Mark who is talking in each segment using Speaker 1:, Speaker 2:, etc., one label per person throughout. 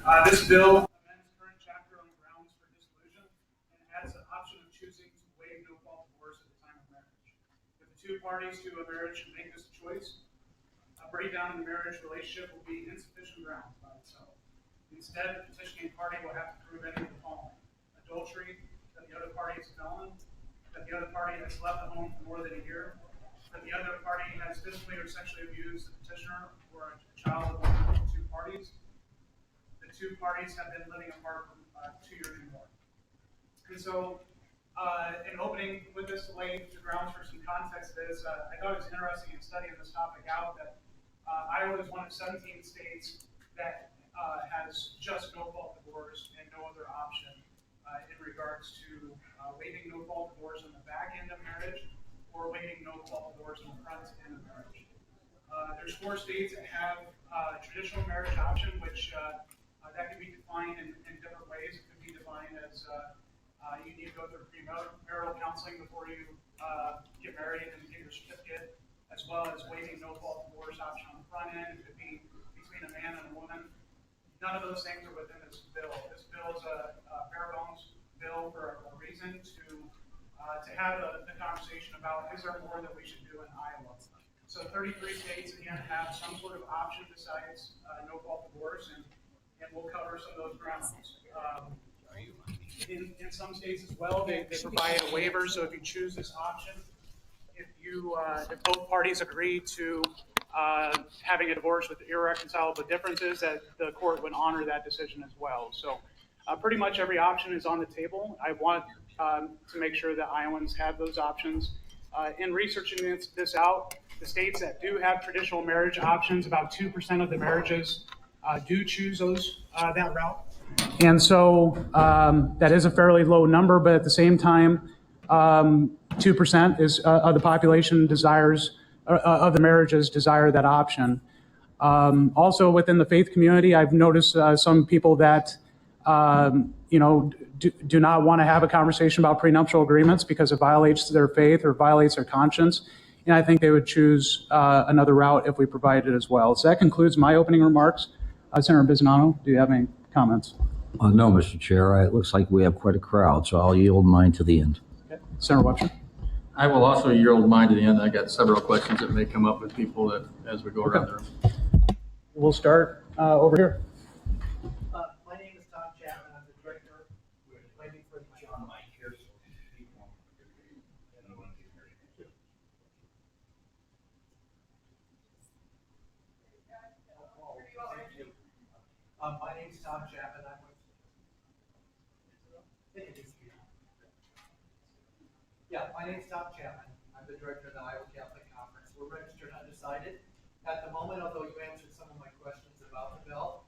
Speaker 1: This bill amends current chapter on the grounds for dissolution and adds an option of choosing to waive no-fault divorce at the time of marriage. If the two parties to a marriage make this choice, a breakdown in the marriage relationship will be insufficient grounds by itself. Instead, the petitioning party will have to prove any of the following: adultery, that the other party is a felon, that the other party has left the home for more than a year, that the other party has physically or sexually abused the petitioner or a child of one of the two parties. The two parties have been living apart for 2 years or more. And so, in opening with this to lay the grounds for some context of this, I thought it was interesting in studying this topic out that Iowa is one of 17 states that has just no-fault divorce and no other option in regards to waiving no-fault divorce on the back end of marriage or waiving no-fault divorce on the front end of marriage. There's 4 states that have traditional marriage option, which that can be defined in different ways. It could be defined as you need to go through premarital counseling before you get married and get your certificate, as well as waiving no-fault divorce option on the front end. It could be between a man and a woman. None of those things are within this bill. This bill is a bare bones bill for a reason to have the conversation about, is there more that we should do in Iowa? So 33 states, again, have some sort of option besides no-fault divorce, and we'll cover some of those grounds. In some states as well, they provide a waiver, so if you choose this option, if both parties agree to having a divorce with irreconcilable differences, that the court would honor that decision as well. So pretty much every option is on the table. I want to make sure that Iowans have those options. In researching this out, the states that do have traditional marriage options, about 2% of the marriages do choose that route. And so that is a fairly low number, but at the same time, 2% is of the population of the marriages desire that option. Also within the faith community, I've noticed some people that do not want to have a conversation about prenuptial agreements because it violates their faith or violates their conscience. And I think they would choose another route if we provide it as well. So that concludes my opening remarks. Senator Bisognano, do you have any comments?
Speaker 2: No, Mr. Chair. It looks like we have quite a crowd, so I'll yield mine to the end.
Speaker 1: Okay. Senator Webster?
Speaker 3: I will also yield mine to the end. I got several questions that may come up with people that as we go around the room.
Speaker 1: We'll start over here.
Speaker 4: My name is Tom Chapman. I'm the director waiting for the John Mike here. My name is Tom Chapman. My name is Tom Chapman. I'm the director of the Iowa Catholic Conference. We're registered undecided at the moment, although you answered some of my questions about the bill.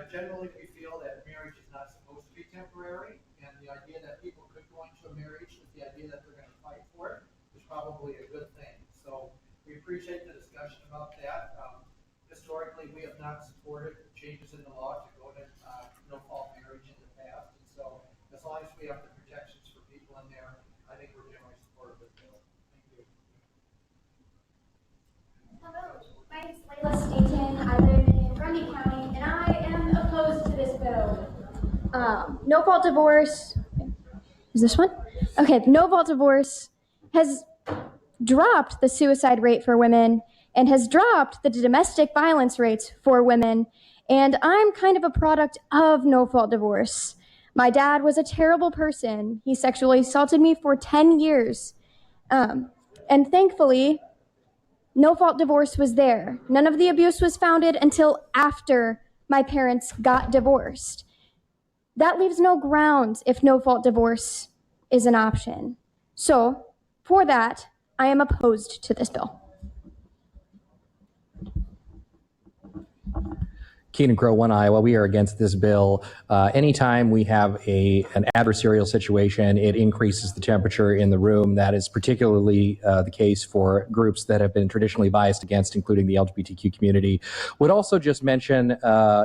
Speaker 4: Generally, we feel that marriage is not supposed to be temporary, and the idea that people could go into a marriage with the idea that they're going to fight for it is probably a good thing. So we appreciate the discussion about that. Historically, we have not supported changes in the law to go to no-fault marriage in the past, and so as long as we have the protections for people in there, I think we're generally supportive of this bill. Thank you.
Speaker 5: Hello, my name is Layla Staten. I live in Grundy County, and I am opposed to this bill. No-fault divorce. Is this one? Okay, no-fault divorce has dropped the suicide rate for women and has dropped the domestic violence rates for women. And I'm kind of a product of no-fault divorce. My dad was a terrible person. He sexually assaulted me for 10 years. And thankfully, no-fault divorce was there. None of the abuse was founded until after my parents got divorced. That leaves no grounds if no-fault divorce is an option. So, for that, I am opposed to this bill.
Speaker 6: Keenan Crow, One Iowa. We are against this bill. Anytime we have an adversarial situation, it increases the temperature in the room. That is particularly the case for groups that have been traditionally biased against, including the LGBTQ community. Would also just mention,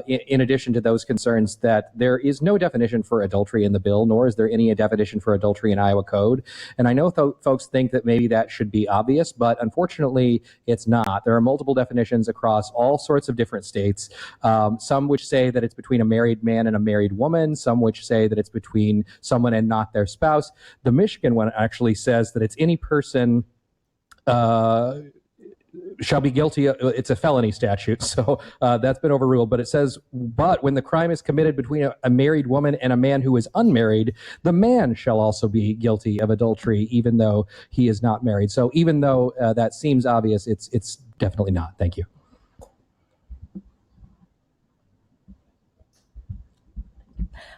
Speaker 6: in addition to those concerns, that there is no definition for adultery in the bill, nor is there any definition for adultery in Iowa code. And I know folks think that maybe that should be obvious, but unfortunately, it's not. There are multiple definitions across all sorts of different states. Some which say that it's between a married man and a married woman, some which say that it's between someone and not their spouse. The Michigan one actually says that it's any person shall be guilty. It's a felony statute, so that's been overruled. But it says, but when the crime is committed between a married woman and a man who is unmarried, the man shall also be guilty of adultery, even though he is not married. So even though that seems obvious, it's definitely not. Thank you.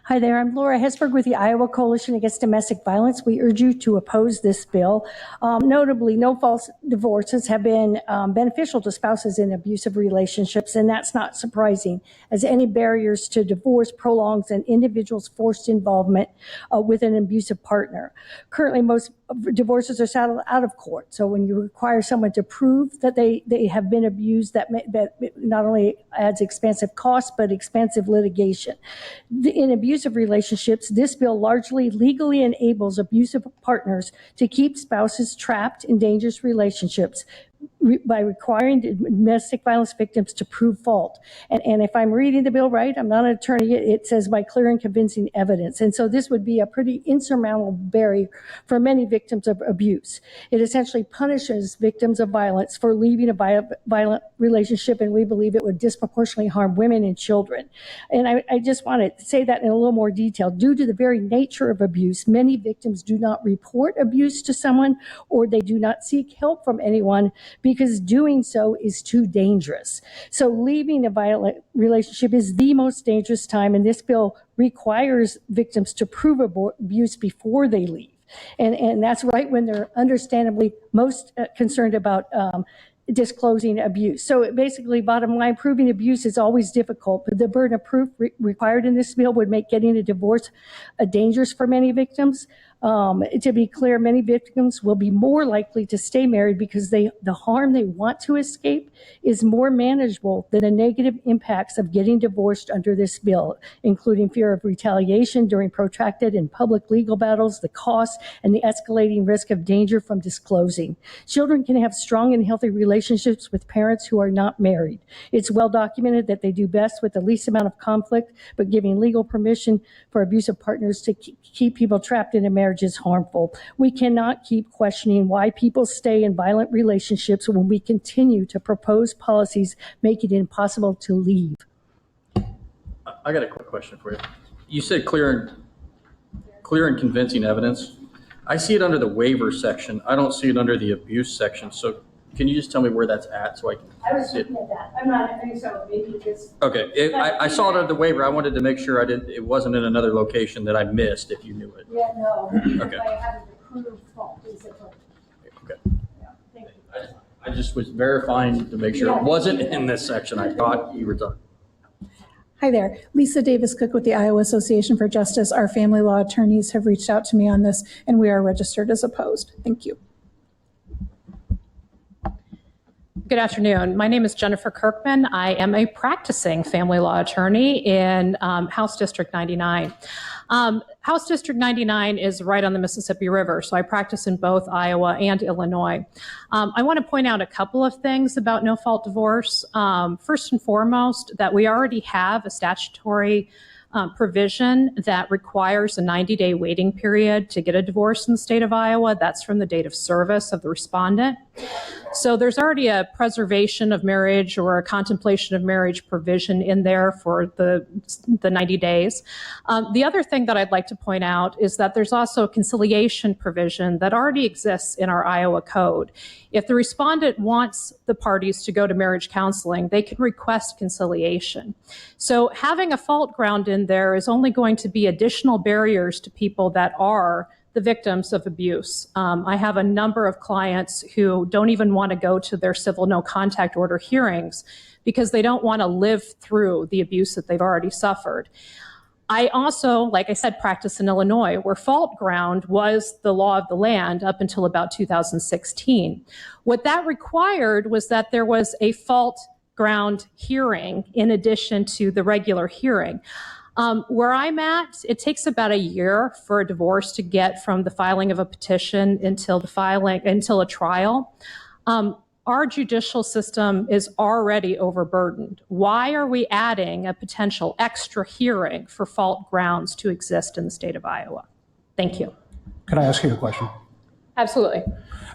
Speaker 7: Hi there, I'm Laura Hesberg with the Iowa Coalition Against Domestic Violence. We urge you to oppose this bill. Notably, no-fault divorces have been beneficial to spouses in abusive relationships, and that's not surprising, as any barriers to divorce prolongs an individual's forced involvement with an abusive partner. Currently, most divorces are settled out of court, so when you require someone to prove that they have been abused, that not only adds expensive costs, but expensive litigation. In abusive relationships, this bill largely legally enables abusive partners to keep spouses trapped in dangerous relationships by requiring domestic violence victims to prove fault. And if I'm reading the bill right, I'm not an attorney, it says by clear and convincing evidence. And so this would be a pretty insurmountable barrier for many victims of abuse. It essentially punishes victims of violence for leaving a violent relationship, and we believe it would disproportionately harm women and children. And I just want to say that in a little more detail. Due to the very nature of abuse, many victims do not report abuse to someone, or they do not seek help from anyone, because doing so is too dangerous. So leaving a violent relationship is the most dangerous time, and this bill requires victims to prove abuse before they leave. And that's right when they're understandably most concerned about disclosing abuse. So basically, bottom line, proving abuse is always difficult, but the burden of proof required in this bill would make getting a divorce dangerous for many victims. To be clear, many victims will be more likely to stay married because the harm they want to escape is more manageable than the negative impacts of getting divorced under this bill, including fear of retaliation during protracted and public legal battles, the cost, and the escalating risk of danger from disclosing. Children can have strong and healthy relationships with parents who are not married. It's well documented that they do best with the least amount of conflict, but giving legal permission for abusive partners to keep people trapped in a marriage is harmful. We cannot keep questioning why people stay in violent relationships when we continue to propose policies making it impossible to leave.
Speaker 3: I got a quick question for you. You said clear and convincing evidence. I see it under the waiver section. I don't see it under the abuse section. So can you just tell me where that's at so I can
Speaker 7: I was
Speaker 3: see it?
Speaker 7: looking at that. I'm not, I think so. Maybe it's.
Speaker 3: Okay, I saw it under the waiver. I wanted to make sure it wasn't in another location that I missed if you knew it.
Speaker 7: Yeah, no.
Speaker 3: Okay.
Speaker 7: I haven't approved fault, basically.
Speaker 3: Okay.
Speaker 7: Yeah, thank you.
Speaker 3: I just was verifying to make sure it wasn't in this section. I thought you were done.
Speaker 8: Hi there, Lisa Davis Cook with the Iowa Association for Justice. Our family law attorneys have reached out to me on this, and we are registered as opposed. Thank you.
Speaker 9: Good afternoon. My name is Jennifer Kirkman. I am a practicing family law attorney in House District 99. House District 99 is right on the Mississippi River, so I practice in both Iowa and Illinois. I want to point out a couple of things about no-fault divorce. First and foremost, that we already have a statutory provision that requires a 90-day waiting period to get a divorce in the state of Iowa. That's from the date of service of the respondent. So there's already a preservation of marriage or a contemplation of marriage provision in there for the 90 days. The other thing that I'd like to point out is that there's also a conciliation provision that already exists in our Iowa code. If the respondent wants the parties to go to marriage counseling, they can request conciliation. So having a fault ground in there is only going to be additional barriers to people that are the victims of abuse. I have a number of clients who don't even want to go to their civil no contact order hearings because they don't want to live through the abuse that they've already suffered. I also, like I said, practice in Illinois, where fault ground was the law of the land up until about 2016. What that required was that there was a fault ground hearing in addition to the regular hearing. Where I'm at, it takes about a year for a divorce to get from the filing of a petition until a trial. Our judicial system is already overburdened. Why are we adding a potential extra hearing for fault grounds to exist in the state of Iowa? Thank you.
Speaker 10: Could I ask you a question?
Speaker 9: Absolutely.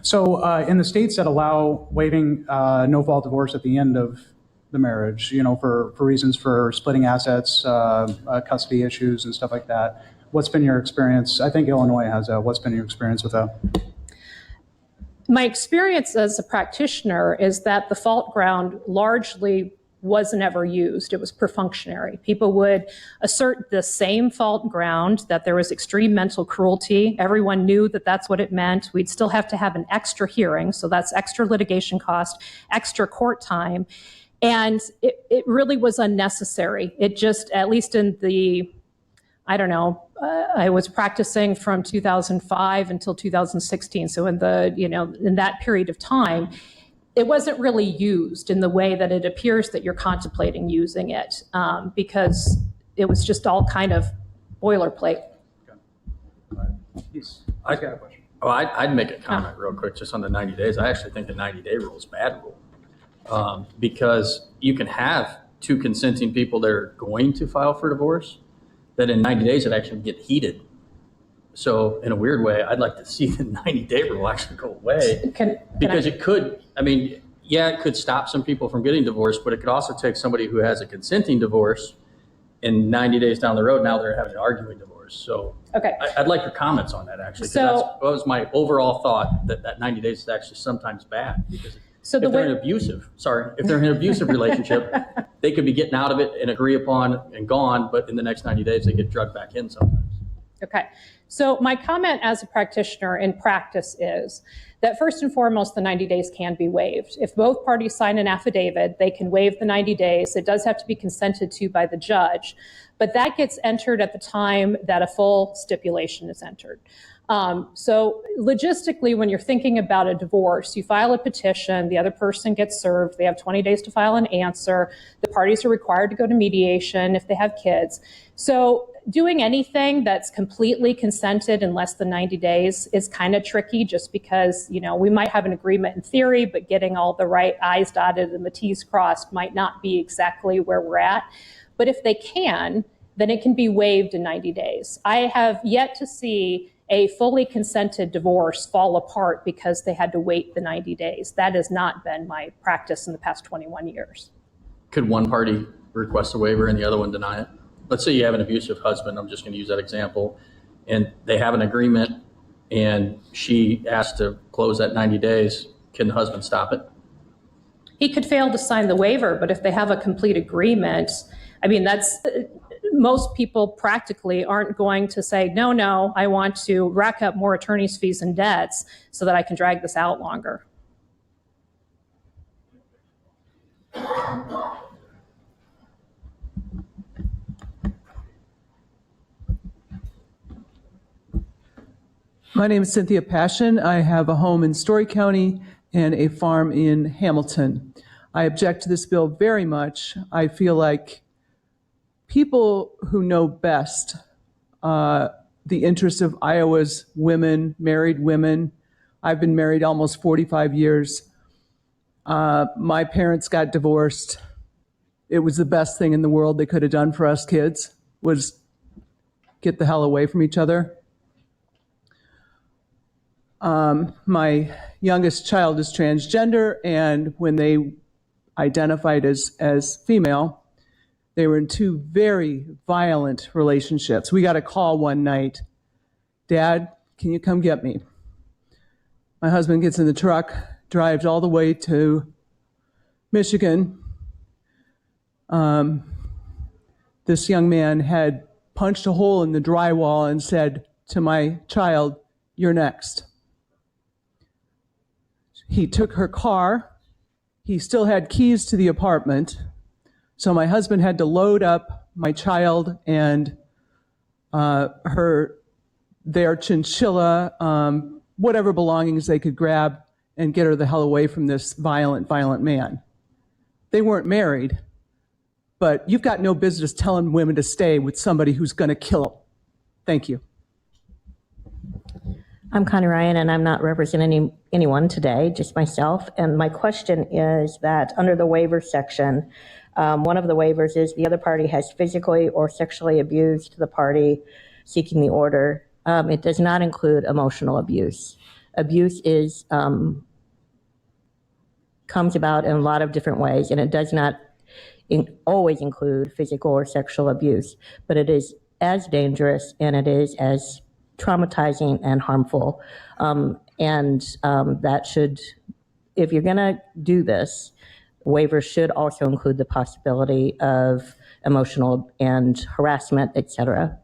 Speaker 10: So in the states that allow waiving no-fault divorce at the end of the marriage, for reasons for splitting assets, custody issues and stuff like that, what's been your experience? I think Illinois has that. What's been your experience with that?
Speaker 9: My experience as a practitioner is that the fault ground largely was never used. It was perfunctory. People would assert the same fault ground, that there was extreme mental cruelty. Everyone knew that that's what it meant. We'd still have to have an extra hearing, so that's extra litigation cost, extra court time. And it really was unnecessary. It just, at least in the, I was practicing from 2005 until 2016. So in that period of time, it wasn't really used in the way that it appears that you're contemplating using it, because it was just all kind of boilerplate.
Speaker 10: I've got a question.
Speaker 3: Oh, I'd make a comment real quick just on the 90 days. I actually think the 90-day rule is a bad rule, because you can have two consenting people that are going to file for divorce, that in 90 days it actually get heated. So in a weird way, I'd like to see the 90-day rule actually go away, because it could, it could stop some people from getting divorced, but it could also take somebody who has a consenting divorce and 90 days down the road, now they're having an arguing divorce. So
Speaker 9: okay.
Speaker 3: I'd like your comments on that, actually.
Speaker 9: So
Speaker 3: that was my overall thought, that 90 days is actually sometimes bad, because
Speaker 9: if
Speaker 3: they're in an abusive relationship, they could be getting out of it and agree upon and gone, but in the next 90 days, they get drugged back in sometimes.
Speaker 9: Okay. So my comment as a practitioner in practice is that first and foremost, the 90 days can be waived. If both parties sign an affidavit, they can waive the 90 days. It does have to be consented to by the judge, but that gets entered at the time that a full stipulation is entered. So logistically, when you're thinking about a divorce, you file a petition, the other person gets served, they have 20 days to file an answer, the parties are required to go to mediation if they have kids. So doing anything that's completely consented in less than 90 days is kind of tricky, just because, we might have an agreement in theory, but getting all the right I's dotted and the T's crossed might not be exactly where we're at. But if they can, then it can be waived in 90 days. I have yet to see a fully consented divorce fall apart because they had to wait the 90 days. That has not been my practice in the past 21 years.
Speaker 3: Could one party request a waiver and the other one deny it? Let's say you have an abusive husband, I'm just going to use that example, and they have an agreement and she asked to close that 90 days. Can the husband stop it?
Speaker 9: He could fail to sign the waiver, but if they have a complete agreement, most people practically aren't going to say, no, I want to rack up more attorney's fees and debts so that I can drag this out longer.
Speaker 11: My name is Cynthia Passion. I have a home in Story County and a farm in Hamilton. I object to this bill very much. I feel like people who know best the interests of Iowa's women, married women. I've been married almost 45 years. My parents got divorced. It was the best thing in the world they could have done for us kids, was get the hell away from each other. My youngest child is transgender, and when they identified as female, they were in two very violent relationships. We got a call one night, "Dad, can you come get me?" My husband gets in the truck, drives all the way to Michigan. This young man had punched a hole in the drywall and said to my child, "You're next." He took her car. He still had keys to the apartment. So my husband had to load up my child and their chinchilla, whatever belongings they could grab, and get her the hell away from this violent man. They weren't married, but you've got no business telling women to stay with somebody who's going to kill them. Thank you.
Speaker 12: I'm Connie Ryan, and I'm not representing anyone today, just myself. And my question is that under the waiver section, one of the waivers is the other party has physically or sexually abused the party seeking the order. It does not include emotional abuse. Abuse is comes about in a lot of different ways, and it does not always include physical or sexual abuse, but it is as dangerous and it is as traumatizing and harmful. That should, if you're going to do this, waivers should also include the possibility of emotional and harassment, et cetera.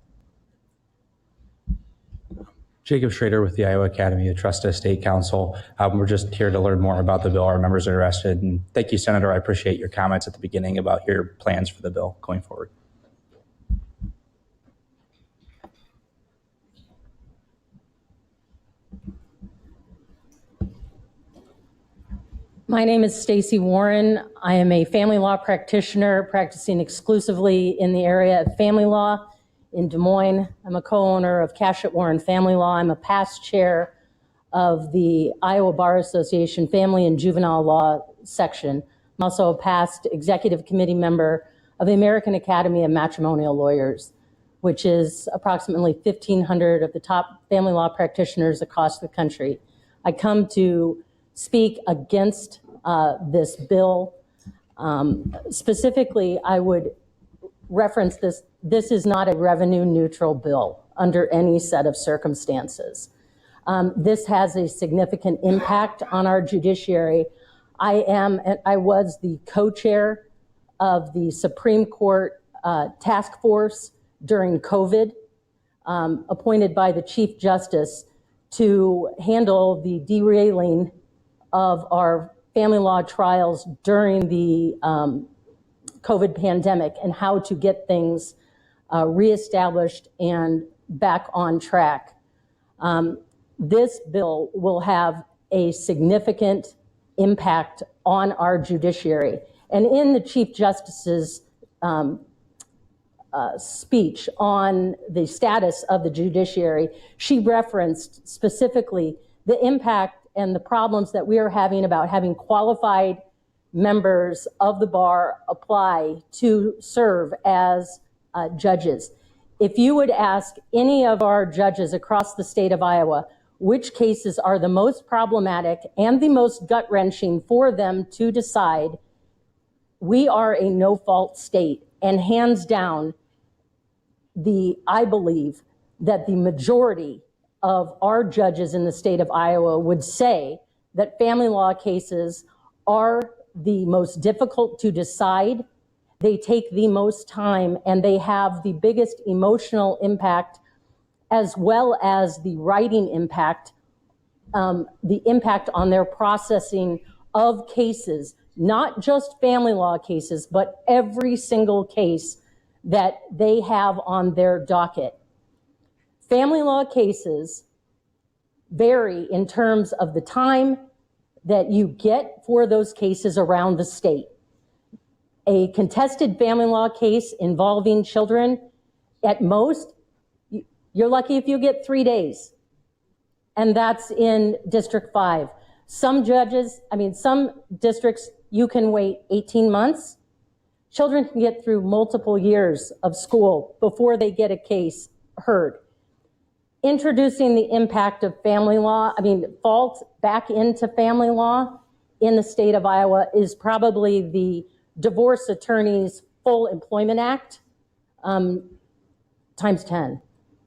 Speaker 13: Jacob Schrader with the Iowa Academy of Trust and Estate Council. We're just here to learn more about the bill. Our members are interested. And thank you, Senator. I appreciate your comments at the beginning about your plans for the bill going forward.
Speaker 14: My name is Stacy Warren. I am a family law practitioner practicing exclusively in the area of family law in Des Moines. I'm a co-owner of Cashett Warren Family Law. I'm a past chair of the Iowa Bar Association Family and Juvenile Law section. I'm also a past executive committee member of the American Academy of Matrimonial Lawyers, which is approximately 1,500 of the top family law practitioners across the country. I come to speak against this bill. Specifically, I would reference this. This is not a revenue neutral bill under any set of circumstances. This has a significant impact on our judiciary. I was the co-chair of the Supreme Court task force during COVID, appointed by the Chief Justice to handle the derailing of our family law trials during the COVID pandemic and how to get things reestablished and back on track. This bill will have a significant impact on our judiciary. And in the Chief Justice's speech on the status of the judiciary, she referenced specifically the impact and the problems that we are having about having qualified members of the bar apply to serve as judges. If you would ask any of our judges across the state of Iowa which cases are the most problematic and the most gut-wrenching for them to decide, we are a no-fault state. And hands down, I believe that the majority of our judges in the state of Iowa would say that family law cases are the most difficult to decide. They take the most time and they have the biggest emotional impact, as well as the writing impact, the impact on their processing of cases, not just family law cases, but every single case that they have on their docket. Family law cases vary in terms of the time that you get for those cases around the state. A contested family law case involving children, at most, you're lucky if you get 3 days. And that's in District 5. Some districts, you can wait 18 months. Children can get through multiple years of school before they get a case heard. Introducing the impact of fault back into family law in the state of Iowa is probably the Divorce Attorneys Full Employment Act times 10.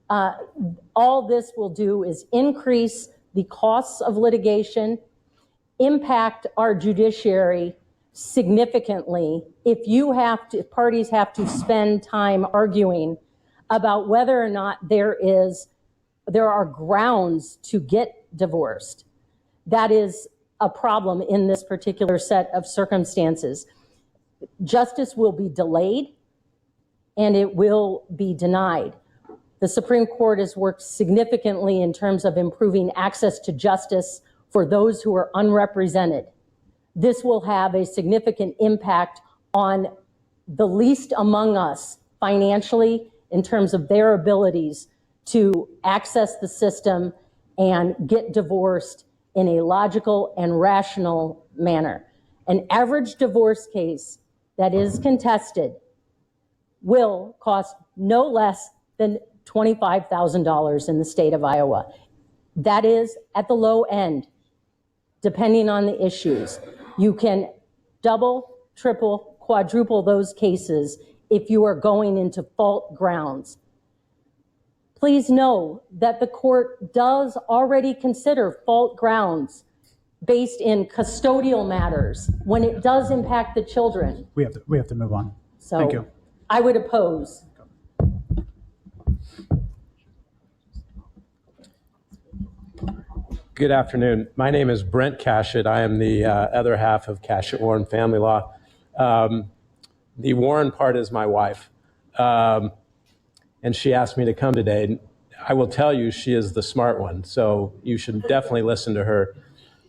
Speaker 14: All this will do is increase the costs of litigation, impact our judiciary significantly if parties have to spend time arguing about whether or not there are grounds to get divorced. That is a problem in this particular set of circumstances. Justice will be delayed and it will be denied. The Supreme Court has worked significantly in terms of improving access to justice for those who are unrepresented. This will have a significant impact on the least among us financially in terms of their abilities to access the system and get divorced in a logical and rational manner. An average divorce case that is contested will cost no less than $25,000 in the state of Iowa. That is at the low end, depending on the issues. You can double, triple, quadruple those cases if you are going into fault grounds. Please know that the court does already consider fault grounds based in custodial matters when it does impact the children.
Speaker 10: We have to move on.
Speaker 14: So
Speaker 10: Thank you.
Speaker 14: I would oppose.
Speaker 15: Good afternoon. My name is Brent Cashett. I am the other half of Cashett Warren Family Law. The Warren part is my wife. And she asked me to come today. I will tell you, she is the smart one, so you should definitely listen to her.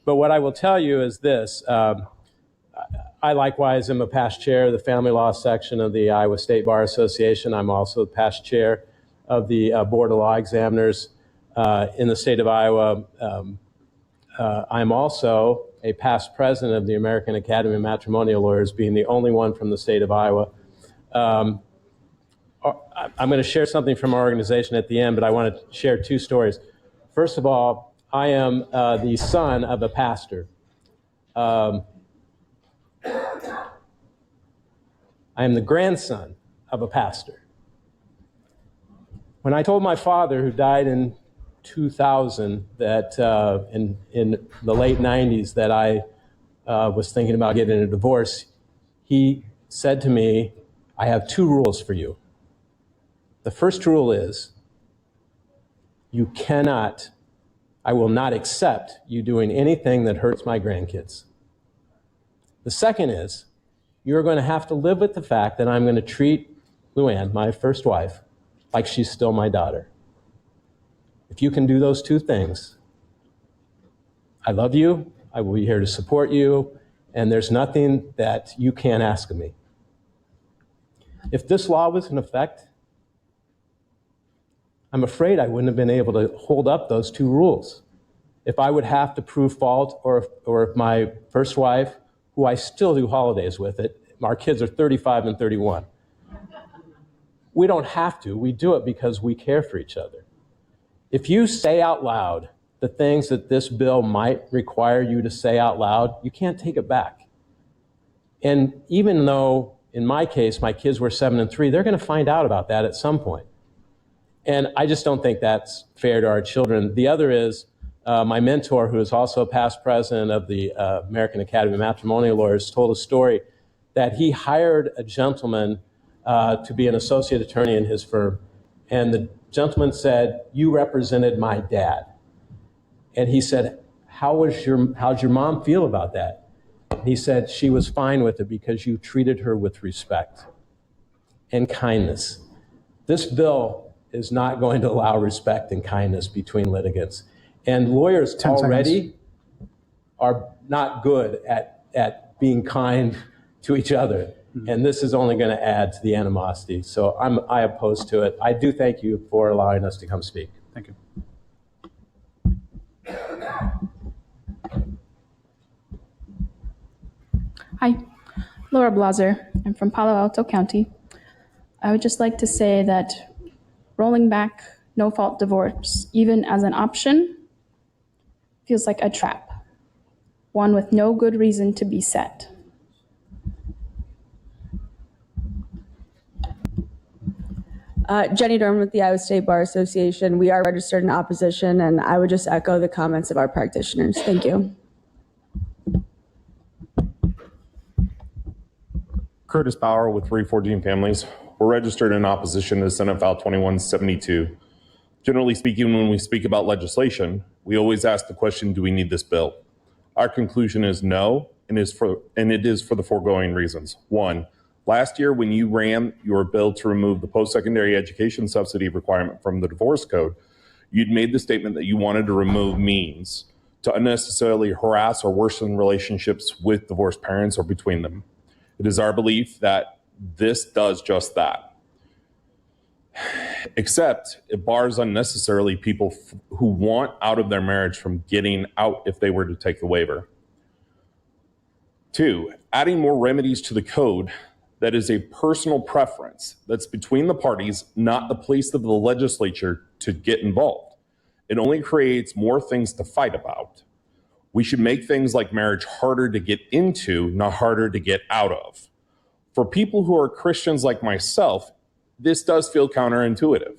Speaker 15: But what I will tell you is this. I likewise am a past chair of the family law section of the Iowa State Bar Association. I'm also the past chair of the Board of Law Examiners in the state of Iowa. I'm also a past president of the American Academy of Matrimonial Lawyers, being the only one from the state of Iowa. I'm going to share something from our organization at the end, but I want to share two stories. First of all, I am the son of a pastor. I am the grandson of a pastor. When I told my father, who died in 2000, that in the late 90s, that I was thinking about getting a divorce, he said to me, I have two rules for you. The first rule is, I will not accept you doing anything that hurts my grandkids. The second is, you're going to have to live with the fact that I'm going to treat Luann, my first wife, like she's still my daughter. If you can do those two things, I love you, I will be here to support you, and there's nothing that you can't ask of me. If this law was in effect, I'm afraid I wouldn't have been able to hold up those two rules. If I would have to prove fault, or if my first wife, who I still do holidays with our kids are 35 and 31. We don't have to, we do it because we care for each other. If you say out loud the things that this bill might require you to say out loud, you can't take it back. And even though, in my case, my kids were 7 and 3, they're going to find out about that at some point. And I just don't think that's fair to our children. The other is my mentor, who is also a past president of the American Academy of Matrimonial Lawyers, told a story that he hired a gentleman to be an associate attorney in his firm. And the gentleman said, you represented my dad. And he said, how'd your mom feel about that? He said, she was fine with it because you treated her with respect and kindness. This bill is not going to allow respect and kindness between litigants. And lawyers already are not good at being kind to each other. And this is only going to add to the animosity. So I oppose to it. I do thank you for allowing us to come speak.
Speaker 10: Thank you.
Speaker 16: Hi, Laura Blaser. I'm from Palo Alto County. I would just like to say that rolling back no-fault divorce, even as an option, feels like a trap, one with no good reason to be set.
Speaker 17: Jenny Dorn with the Iowa State Bar Association. We are registered in opposition, and I would just echo the comments of our practitioners. Thank you.
Speaker 18: Curtis Bauer with 314 Families. We're registered in opposition to Senate File 2172. Generally speaking, when we speak about legislation, we always ask the question, do we need this bill? Our conclusion is no, and it is for the foregoing reasons. One, last year when you ran your bill to remove the post-secondary education subsidy requirement from the divorce code, you'd made the statement that you wanted to remove means to unnecessarily harass or worsen relationships with divorced parents or between them. It is our belief that this does just that. except it bars unnecessarily people who want out of their marriage from getting out if they were to take the waiver. 2, adding more remedies to the code that is a personal preference that's between the parties, not the place of the legislature to get involved. It only creates more things to fight about. We should make things like marriage harder to get into, not harder to get out of. For people who are Christians like myself, this does feel counterintuitive.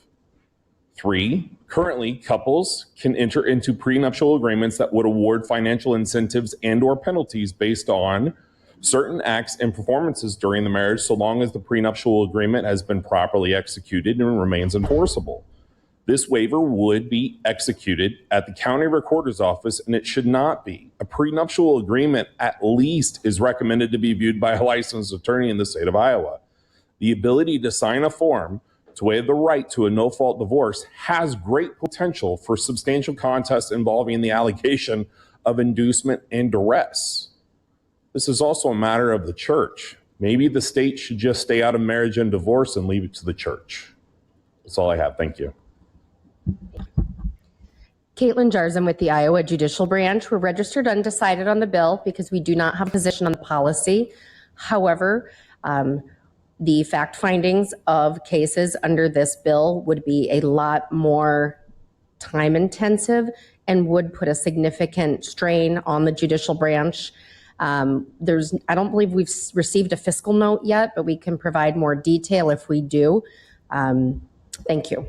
Speaker 18: 3, currently couples can enter into prenuptial agreements that would award financial incentives and/or penalties based on certain acts and performances during the marriage, so long as the prenuptial agreement has been properly executed and remains enforceable. This waiver would be executed at the county recorder's office, and it should not be. A prenuptial agreement at least is recommended to be viewed by a licensed attorney in the state of Iowa. The ability to sign a form to waive the right to a no-fault divorce has great potential for substantial contests involving the allegation of inducement and duress. This is also a matter of the church. Maybe the state should just stay out of marriage and divorce and leave it to the church. That's all I have. Thank you.
Speaker 19: Caitlin Jarzen with the Iowa Judicial Branch. We're registered undecided on the bill because we do not have a position on the policy. However, the fact findings of cases under this bill would be a lot more time intensive and would put a significant strain on the judicial branch. I don't believe we've received a fiscal note yet, but we can provide more detail if we do. Thank you.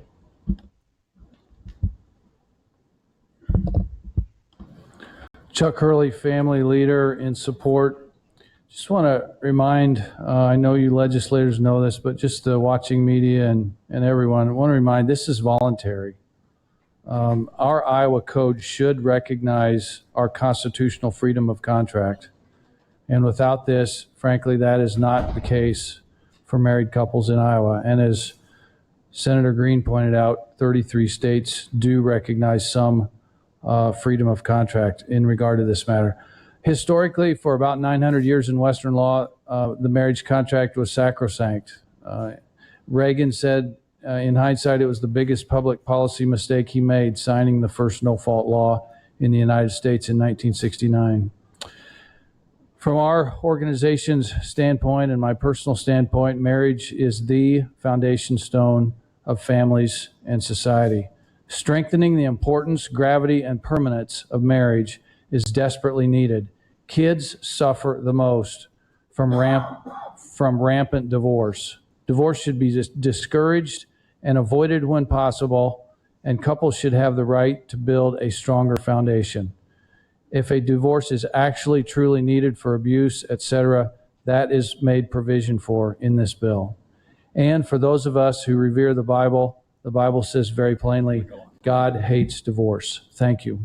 Speaker 20: Chuck Hurley, family leader in support. Just want to remind, I know you legislators know this, but just the watching media and everyone, I want to remind this is voluntary. Our Iowa code should recognize our constitutional freedom of contract. And without this, frankly, that is not the case for married couples in Iowa. And as Senator Green pointed out, 33 states do recognize some freedom of contract in regard to this matter. Historically, for about 900 years in Western law, the marriage contract was sacrosanct. Reagan said, in hindsight, it was the biggest public policy mistake he made, signing the first no-fault law in the United States in 1969. From our organization's standpoint and my personal standpoint, marriage is the foundation stone of families and society. Strengthening the importance, gravity, and permanence of marriage is desperately needed. Kids suffer the most from rampant divorce. Divorce should be discouraged and avoided when possible, and couples should have the right to build a stronger foundation. If a divorce is actually truly needed for abuse, etc., that is made provision for in this bill. And for those of us who revere the Bible says very plainly, God hates divorce. Thank you.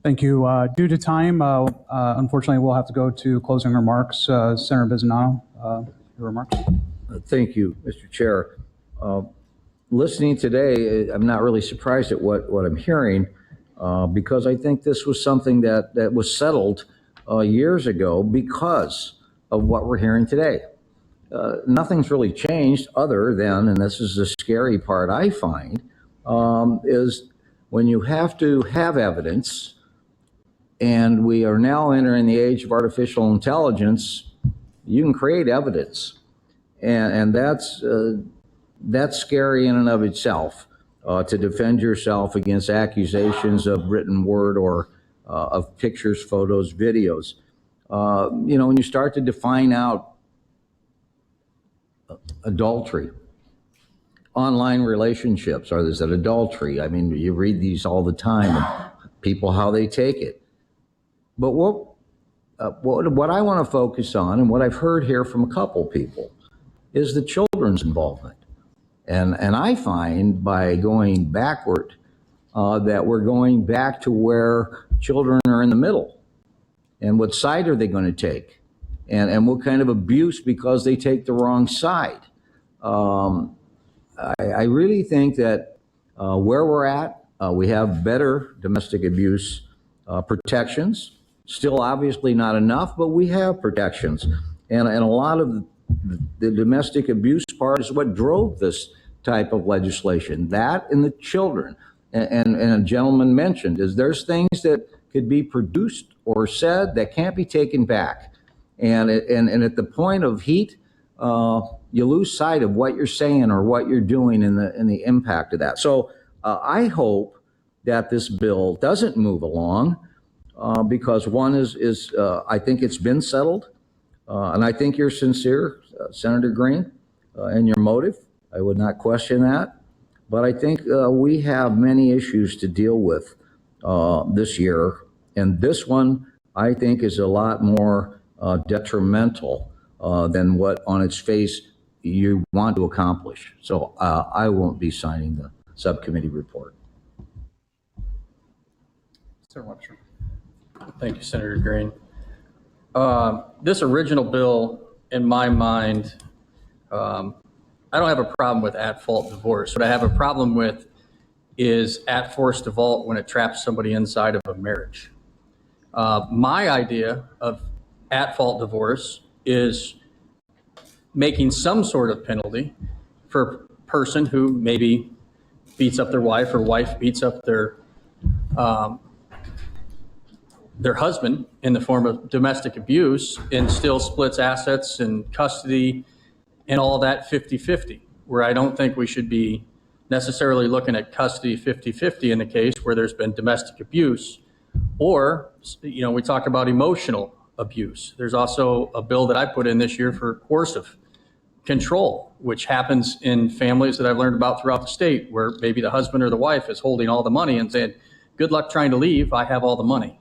Speaker 10: Thank you. Due to time, unfortunately, we'll have to go to closing remarks. Senator Bisognano, your remarks.
Speaker 2: Thank you, Mr. Chair. Listening today, I'm not really surprised at what I'm hearing because I think this was something that was settled years ago because of what we're hearing today. Nothing's really changed other than, and this is the scary part I find, is when you have to have evidence, and we are now entering the age of artificial intelligence, you can create evidence. And that's scary in and of itself, to defend yourself against accusations of written word or of pictures, photos, videos. When you start to define out adultery, online relationships, or is it adultery? I mean, you read these all the time, and people, how they take it. But what I want to focus on, and what I've heard here from a couple people, is the children's involvement. And I find by going backward that we're going back to where children are in the middle. And what side are they going to take? And what kind of abuse because they take the wrong side? I really think that where we're at, we have better domestic abuse protections. Still obviously not enough, but we have protections. And a lot of the domestic abuse part is what drove this type of legislation. That and the children. And a gentleman mentioned is there's things that could be produced or said that can't be taken back. And at the point of heat, you lose sight of what you're saying or what you're doing in the impact of that. So I hope that this bill doesn't move along because one is I think it's been settled, and I think you're sincere, Senator Green, in your motive. I would not question that. But I think we have many issues to deal with this year, and this one I think is a lot more detrimental than what on its face you want to accomplish. So I won't be signing the subcommittee report.
Speaker 3: Sir Webster. Thank you, Senator Green. This original bill, in my mind, I don't have a problem with at-fault divorce. What I have a problem with is at-forced divorce when it traps somebody inside of a marriage. My idea of at-fault divorce is making some sort of penalty for a person who maybe beats up their wife or wife beats up their husband in the form of domestic abuse and still splits assets and custody and all that 50-50, where I don't think we should be necessarily looking at custody 50-50 in the case where there's been domestic abuse. Or, you know, we talk about emotional abuse. There's also a bill that I put in this year for coercive control, which happens in families that I've learned about throughout the state, where maybe the husband or the wife is holding all the money and saying, good luck trying to leave, I have all the money.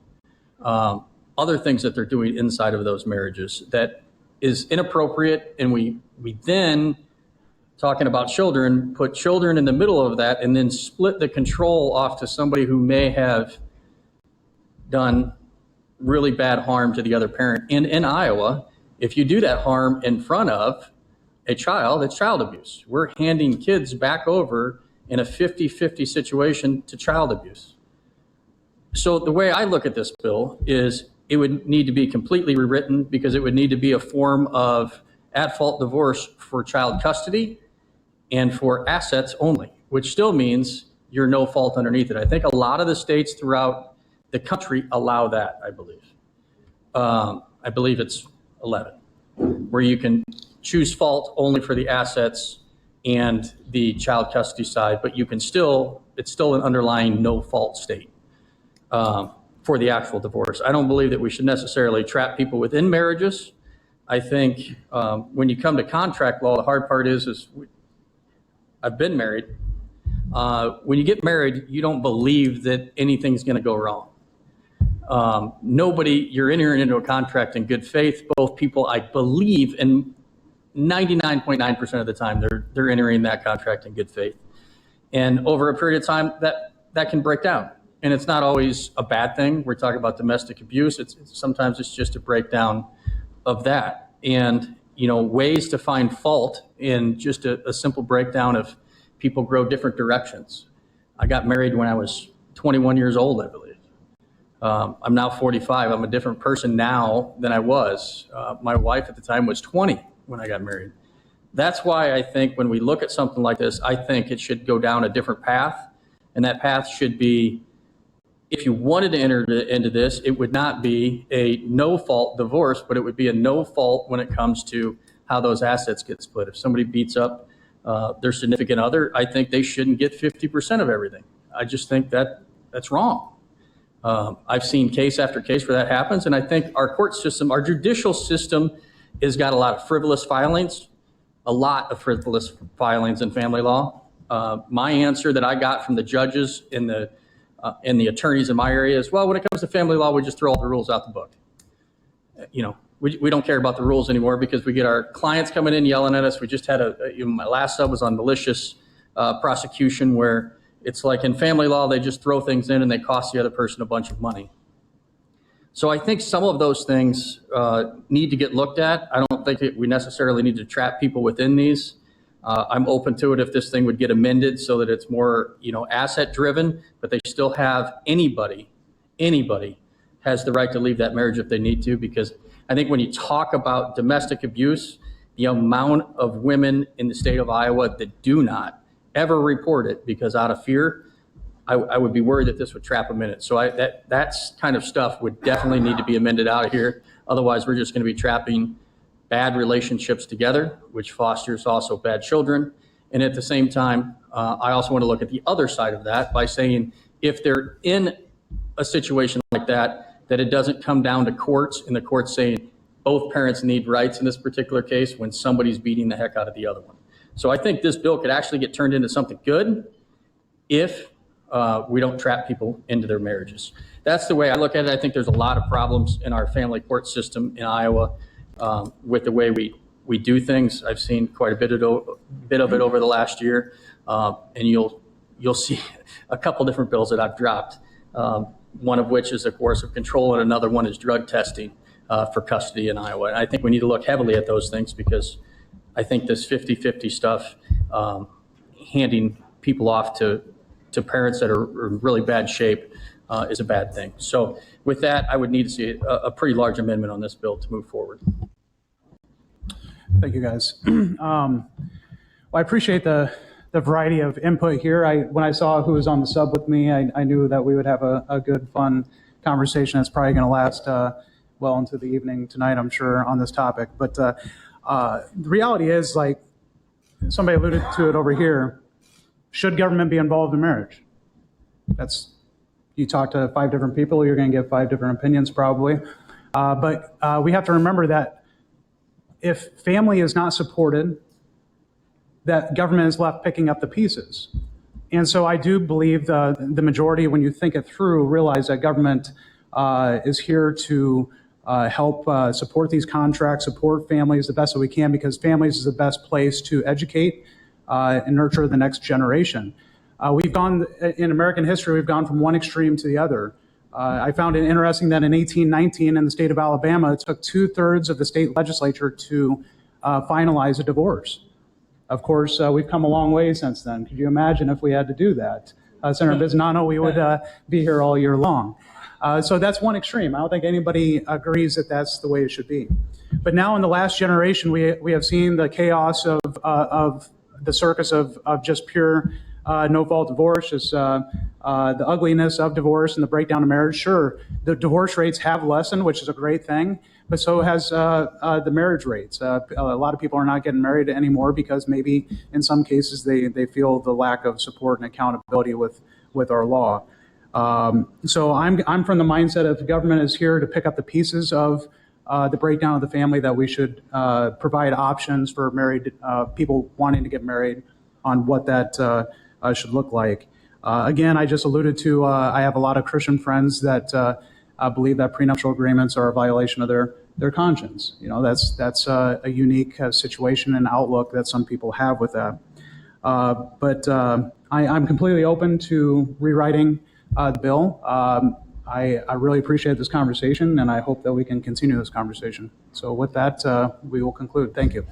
Speaker 3: Other things that they're doing inside of those marriages that is inappropriate, and we then, talking about children, put children in the middle of that and then split the control off to somebody who may have done really bad harm to the other parent. And in Iowa, if you do that harm in front of a child, it's child abuse. We're handing kids back over in a 50-50 situation to child abuse. So the way I look at this bill is it would need to be completely rewritten because it would need to be a form of at-fault divorce for child custody and for assets only, which still means you're no fault underneath it. I think a lot of the states throughout the country allow that, I believe. I believe it's 11, where you can choose fault only for the assets and the child custody side, but you can still, it's still an underlying no fault state for the actual divorce. I don't believe that we should necessarily trap people within marriages. I think when you come to contract law, the hard part is I've been married. When you get married, you don't believe that anything's going to go wrong. You're entering into a contract in good faith. Both people, I believe, and 99.9% of the time, they're entering that contract in good faith. And over a period of time, that can break down. And it's not always a bad thing. We're talking about domestic abuse. Sometimes it's just a breakdown of that. And, you know, ways to find fault in just a simple breakdown of people grow different directions. I got married when I was 21 years old, I believe. I'm now 45. I'm a different person now than I was. My wife at the time was 20 when I got married. That's why I think when we look at something like this, I think it should go down a different path. And that path should be, if you wanted to enter into this, it would not be a no-fault divorce, but it would be a no-fault when it comes to how those assets get split. If somebody beats up their significant other, I think they shouldn't get 50% of everything. I just think that's wrong. I've seen case after case where that happens, and I think our court system, our judicial system has got a lot of frivolous filings in family law. My answer that I got from the judges and the attorneys in my area is, well, when it comes to family law, we just throw all the rules out the book. You know, we don't care about the rules anymore because we get our clients coming in yelling at us. We just had my last sub was on malicious prosecution, where it's like in family law, they just throw things in and they cost the other person a bunch of money. So I think some of those things need to get looked at. I don't think we necessarily need to trap people within these. I'm open to it if this thing would get amended so that it's more, you know, asset driven, but they still have anybody has the right to leave that marriage if they need to, because I think when you talk about domestic abuse, the amount of women in the state of Iowa that do not ever report it, because out of fear, I would be worried that this would trap them in it. So that's kind of stuff would definitely need to be amended out of here. Otherwise, we're just going to be trapping bad relationships together, which fosters also bad children. And at the same time, I also want to look at the other side of that by saying if they're in a situation like that, that it doesn't come down to courts and the courts saying both parents need rights in this particular case when somebody's beating the heck out of the other one. So I think this bill could actually get turned into something good if we don't trap people into their marriages. That's the way I look at it. I think there's a lot of problems in our family court system in Iowa with the way we do things. I've seen quite a bit of it over the last year, and you'll see a couple different bills that I've dropped. One of which is a coercive control, and another one is drug testing for custody in Iowa. And I think we need to look heavily at those things because I think this 50-50 stuff, handing people off to parents that are in really bad shape is a bad thing. So with that, I would need to see a pretty large amendment on this bill to move forward.
Speaker 10: Thank you, guys. Well, I appreciate the variety of input here. When I saw who was on the sub with me, I knew that we would have a good, fun conversation that's probably going to last well into the evening tonight, I'm sure, on this topic. But the reality is, like somebody alluded to it over here, should government be involved in marriage? You talk to 5 different people, you're going to get 5 different opinions probably. But we have to remember that if family is not supported, that government is left picking up the pieces. And so I do believe the majority, when you think it through, realize that government is here to help support these contracts, support families the best that we can, because families is the best place to educate and nurture the next generation. We've gone, in American history, we've gone from one extreme to the other. I found it interesting that in 1819 in the state of Alabama, it took 2/3 of the state legislature to finalize a divorce. Of course, we've come a long way since then. Could you imagine if we had to do that? Senator Bizzonano, we would be here all year long. So that's one extreme. I don't think anybody agrees that that's the way it should be. But now in the last generation, we have seen the chaos of the circus of just pure no-fault divorce, is the ugliness of divorce and the breakdown of marriage. Sure, the divorce rates have lessened, which is a great thing, but so has the marriage rates. A lot of people are not getting married anymore because maybe in some cases they feel the lack of support and accountability with our law. So I'm from the mindset of the government is here to pick up the pieces of the breakdown of the family, that we should provide options for married people wanting to get married on what that should look like. Again, I just alluded to, I have a lot of Christian friends that believe that prenuptial agreements are a violation of their conscience. You know, that's a unique situation and outlook that some people have with that. But I'm completely open to rewriting the bill. I really appreciate this conversation, and I hope that we can continue this conversation. So with that, we will conclude. Thank you.